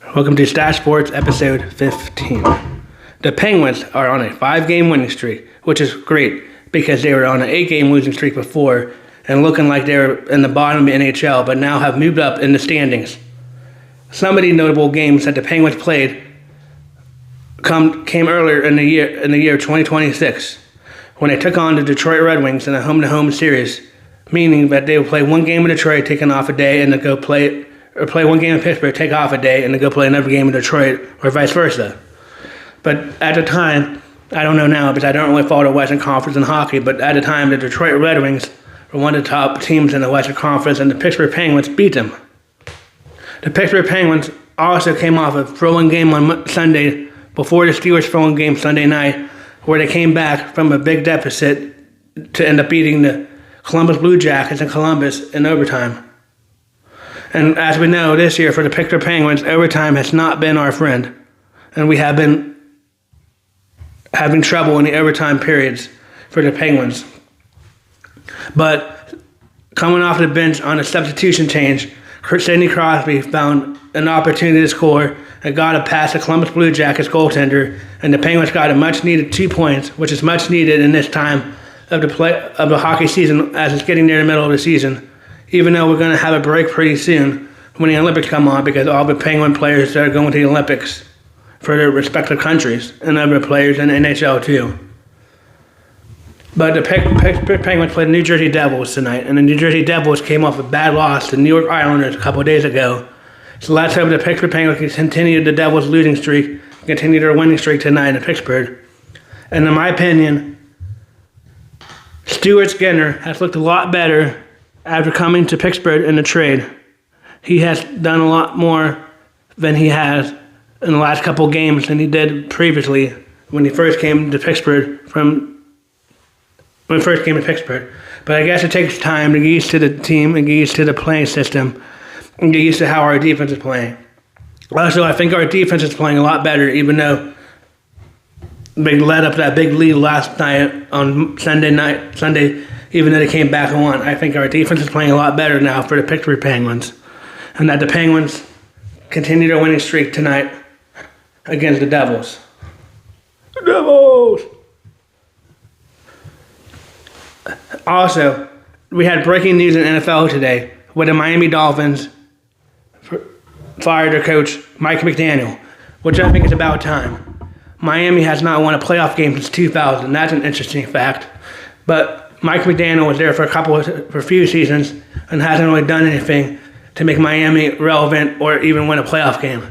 Welcome to Stash Sports episode 15. The Penguins are on a 5-game winning streak, which is great because they were on an 8-game losing streak before and looking like they were in the bottom of the NHL, but now have moved up in the standings. Some of the notable games that the Penguins played came earlier in the year 2026 when they took on the Detroit Red Wings in a home-to-home series, meaning that they would play one game in Detroit, taking off a day, and then go play one game in Pittsburgh, take off a day, and then go play another game in Detroit, or vice versa. But at the time, I don't know now because I don't really follow the Western Conference in hockey, but at the time, the Detroit Red Wings were one of the top teams in the Western Conference, and the Pittsburgh Penguins beat them. The Pittsburgh Penguins also came off a throw-in game on Sunday before the Steelers throw-in game Sunday night, where they came back from a big deficit to end up beating the Columbus Blue Jackets in Columbus in overtime. And as we know, this year for the Pittsburgh Penguins, overtime has not been our friend. And we have been having trouble in the overtime periods for the Penguins. But coming off the bench on a substitution change, Sidney Crosby found an opportunity to score and got a pass to Columbus Blue Jackets goaltender, and the Penguins got a much-needed 2 points, which is much needed in this time of the hockey season as it's getting near the middle of the season, even though we're going to have a break pretty soon when the Olympics come on because all the Penguin players are going to the Olympics for their respective countries and other players in the NHL too. But the Pittsburgh Penguins played the New Jersey Devils tonight, and the New Jersey Devils came off a bad loss to the New York Islanders a couple of days ago. So let's hope the Pittsburgh Penguins can continue the Devils' losing streak, continue their winning streak tonight in Pittsburgh. And in my opinion, Stuart Skinner has looked a lot better after coming to Pittsburgh in the trade. He has done a lot more than he has in the last couple of games than he did previously when he first came to Pittsburgh But I guess it takes time to get used to the team and get used to the playing system and get used to how our defense is playing. Also, I think our defense is playing a lot better, even though they led up that big lead last night on Sunday, even though they came back and won. I think our defense is playing a lot better now for the Pittsburgh Penguins, and that the Penguins continue their winning streak tonight against the Devils. The Devils! Also, we had breaking news in NFL today where the Miami Dolphins fired their coach, Mike McDaniel, which I think is about time. Miami has not won a playoff game since 2000. That's an interesting fact. But Mike McDaniel was there for a few seasons and hasn't really done anything to make Miami relevant or even win a playoff game.